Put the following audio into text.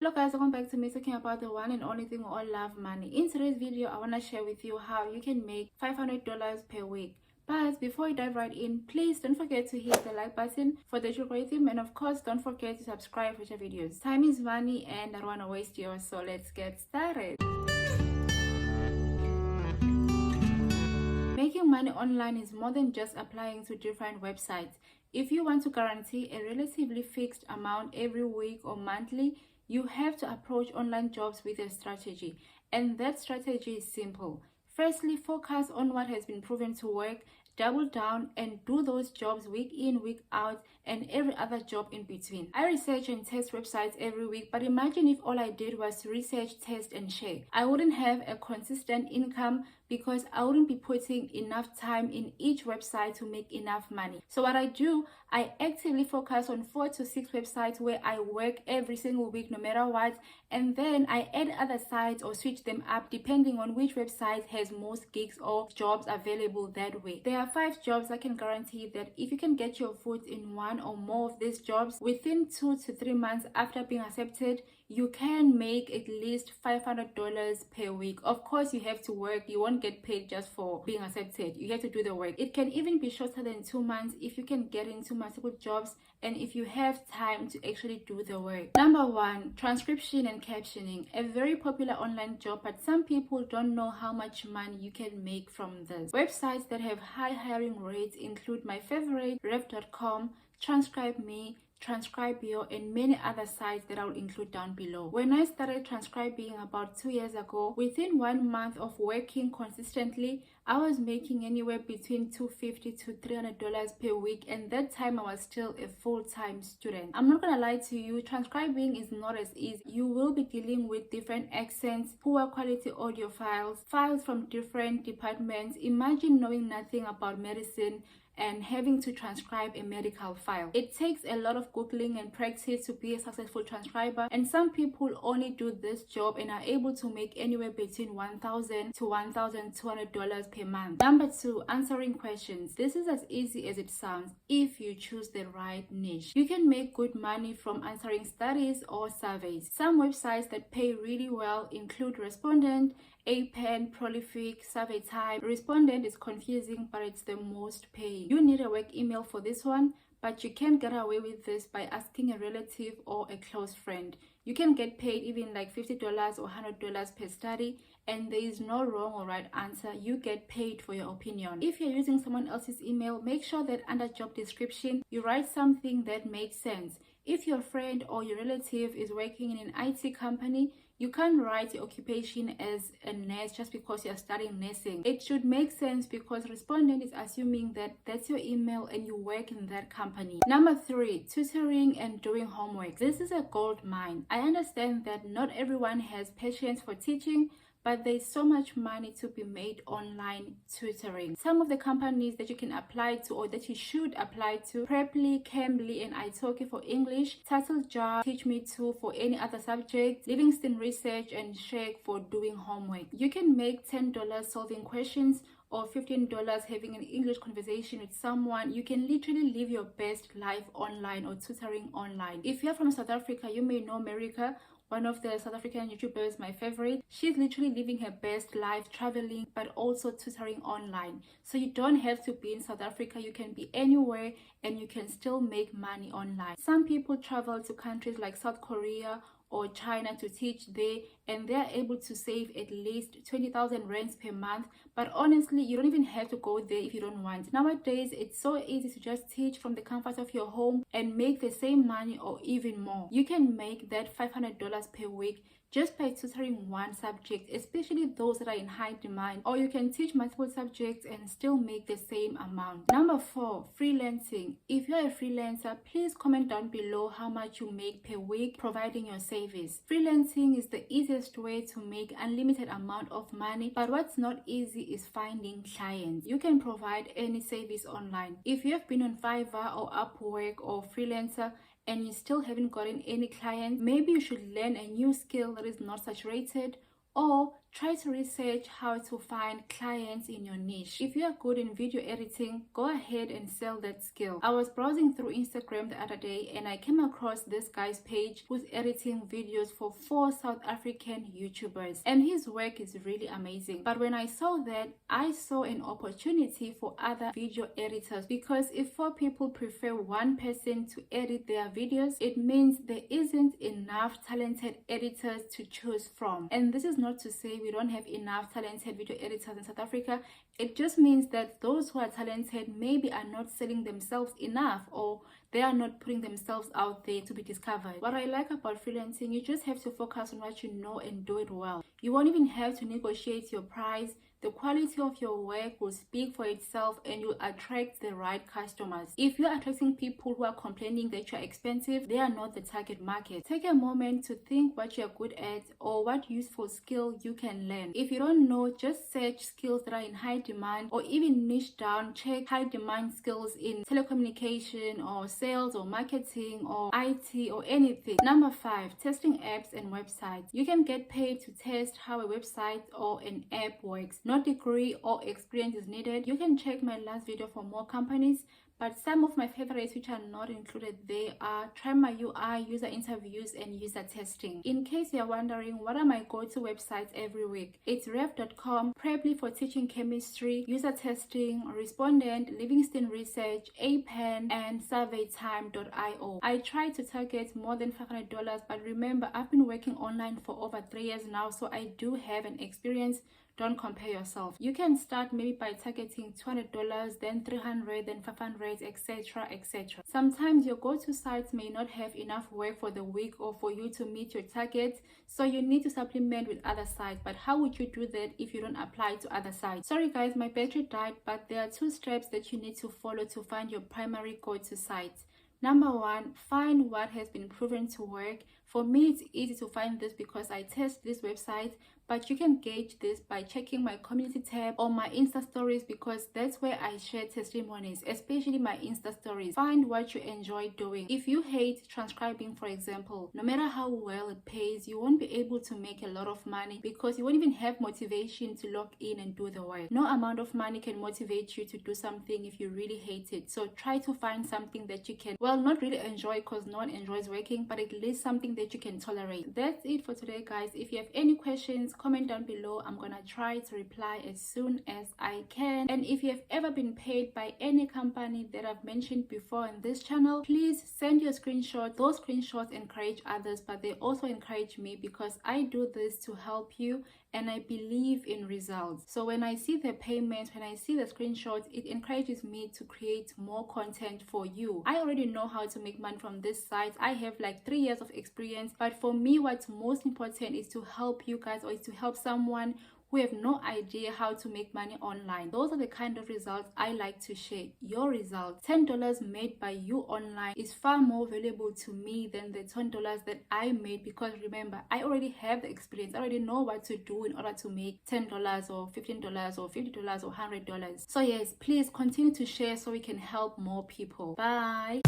Hello guys, welcome back to me talking about the one and only thing we all love, money. In today's video, I want to share with you how you can make $500 per week. But before we dive right in, please don't forget to hit the like button for the algorithm, and of course don't forget to subscribe for future videos. Time is money and I don't want to waste yours, so let's get started. Making money online is more than just applying to different websites. If you want to guarantee a relatively fixed amount every week or monthly, you have to approach online jobs with a strategy. And that strategy is simple. Firstly, focus on what has been proven to work, double down and do those jobs week in, week out, and every other job in between. I research and test websites every week, but imagine if all I did was to research, test, and share. I wouldn't have a consistent income because I wouldn't be putting enough time in each website to make enough money. So what I do, I actively focus on 4 to 6 websites where I work every single week no matter what, and then I add other sites or switch them up depending on which website has most gigs or jobs available that way. There are 5 jobs I can guarantee that if you can get your foot in one or more of these jobs within 2 to 3 months after being accepted, you can make at least $500 per week. Of course, you have to work. You won't get paid just for being accepted. You have to do the work. It can even be shorter than 2 months if you can get into multiple jobs and if you have time to actually do the work. Number 1, transcription and captioning. A very popular online job, but some people don't know how much money you can make from this. Websites that have high hiring rates include my favorite, ref.com, TranscribeMe, Transcribio, and many other sites that I'll include down below. When I started transcribing about 2 years ago, within 1 month of working consistently, I was making anywhere between $250 to $300 per week, and that time I was still a full-time student. I'm not gonna lie to you, transcribing is not as easy. You will be dealing with different accents, poor quality audio files from different departments. Imagine knowing nothing about medicine and having to transcribe a medical file. It takes a lot of googling and practice to be a successful transcriber, and some people only do this job and are able to make anywhere between $1,000 to $1,200 per month. Number 2, answering questions. This is as easy as it sounds if you choose the right niche. You can make good money from answering studies or surveys. Some websites that pay really well include Respondent, APEN, Prolific, Survey Time. Respondent is confusing, but it's the most paying. You need a work email for this one, but you can get away with this by asking a relative or a close friend. You can get paid even like $50 or $100 per study, and there is no wrong or right answer. You get paid for your opinion. If you're using someone else's email, make sure that under job description, you write something that makes sense. If your friend or your relative is working in an IT company, you can't write your occupation as a nurse just because you're studying nursing. It should make sense because respondent is assuming that that's your email and you work in that company. Number 3, tutoring and doing homework. This is a gold mine. I understand that not everyone has patience for teaching, but there's so much money to be made online tutoring. Some of the companies that you can apply to or that you should apply to: Preply, Cambly, and italki for English, TurtleJar, TeachMe2 for any other subject, Livingston Research, and Shake for doing homework. You can make $10 solving questions or $15 having an English conversation with someone. You can literally live your best life online or tutoring online. If you're from South Africa, you may know America, one of the South African YouTubers, my favorite. She's literally living her best life traveling, but also tutoring online. So you don't have to be in South Africa. You can be anywhere and you can still make money online. Some people travel to countries like South Korea or China to teach there, and they're able to save at least 20,000 rands per month. But honestly, you don't even have to go there if you don't want. Nowadays, it's so easy to just teach from the comfort of your home and make the same money or even more. You can make that $500 per week just by tutoring one subject, especially those that are in high demand, or you can teach multiple subjects and still make the same amount. Number 4, freelancing. If you're a freelancer, please comment down below how much you make per week providing your service. Freelancing is the easiest way to make unlimited amount of money, but what's not easy is finding clients. You can provide any service online. If you have been on Fivver or Upwork or Freelancer and you still haven't gotten any clients, maybe you should learn a new skill that is not saturated, or try to research how to find clients in your niche. If you are good in video editing, go ahead and sell that skill. I was browsing through Instagram the other day and I came across this guy's page who's editing videos for 4 South African YouTubers, and his work is really amazing. But when I saw that, I saw an opportunity for other video editors, because if 4 people prefer one person to edit their videos, it means there isn't enough talented editors to choose from. And this is not to say we don't have enough talented video editors in South Africa. It just means that those who are talented maybe are not selling themselves enough, or they are not putting themselves out there to be discovered. What I like about freelancing, you just have to focus on what you know and do it well. You won't even have to negotiate your price. The quality of your work will speak for itself and you'll attract the right customers. If you're attracting people who are complaining that you're expensive, they are not the target market. Take a moment to think what you're good at or what useful skill you can learn. If you don't know, just search skills that are in high demand, or even niche down, check high demand skills in telecommunication or sales or marketing or IT or anything. Number 5, testing apps and websites. You can get paid to test how a website or an app works. No degree or experience is needed. You can check my last video for more companies, but some of my favorites which are not included there are Try My UI, user interviews, and user testing. In case you're wondering what are my go-to websites every week, it's rev.com, Preply for teaching chemistry, user testing, Respondent, Livingston Research, APEN, and surveytime.io. I try to target more than $500, but remember, I've been working online for over 3 years now, so I do have an experience. Don't compare yourself. You can start maybe by targeting $200, then $300, then $500, etc., etc. Sometimes your go-to sites may not have enough work for the week or for you to meet your targets, so you need to supplement with other sites. But how would you do that if you don't apply to other sites? Sorry guys, my battery died, but there are 2 steps that you need to follow to find your primary go-to site. Number 1, find what has been proven to work. For me, it's easy to find this because I test this website, but you can gauge this by checking my community tab or my Insta stories, because that's where I share testimonies, especially my Insta stories. Find what you enjoy doing. If you hate transcribing, for example, no matter how well it pays, you won't be able to make a lot of money because you won't even have motivation to log in and do the work. No amount of money can motivate you to do something if you really hate it. So try to find something that you can, well, not really enjoy, because no one enjoys working, but at least something that you can tolerate. That's it for today guys. If you have any questions, comment down below. I'm gonna try to reply as soon as I can. And if you have ever been paid by any company that I've mentioned before in this channel, please send your screenshot. Those screenshots encourage others, but they also encourage me, because I do this to help you and I believe in results. So when I see the payments, when I see the screenshots, it encourages me to create more content for you. I already know how to make money from this site. I have like 3 years of experience, but for me, what's most important is to help you guys, or is to help someone who have no idea how to make money online. Those are the kind of results I like to share. Your results, $10 made by you online, is far more valuable to me than the $10 that I made, because remember, I already have the experience. I already know what to do in order to make $10 or $15 or $50 or $100. So yes, please continue to share so we can help more people. Bye.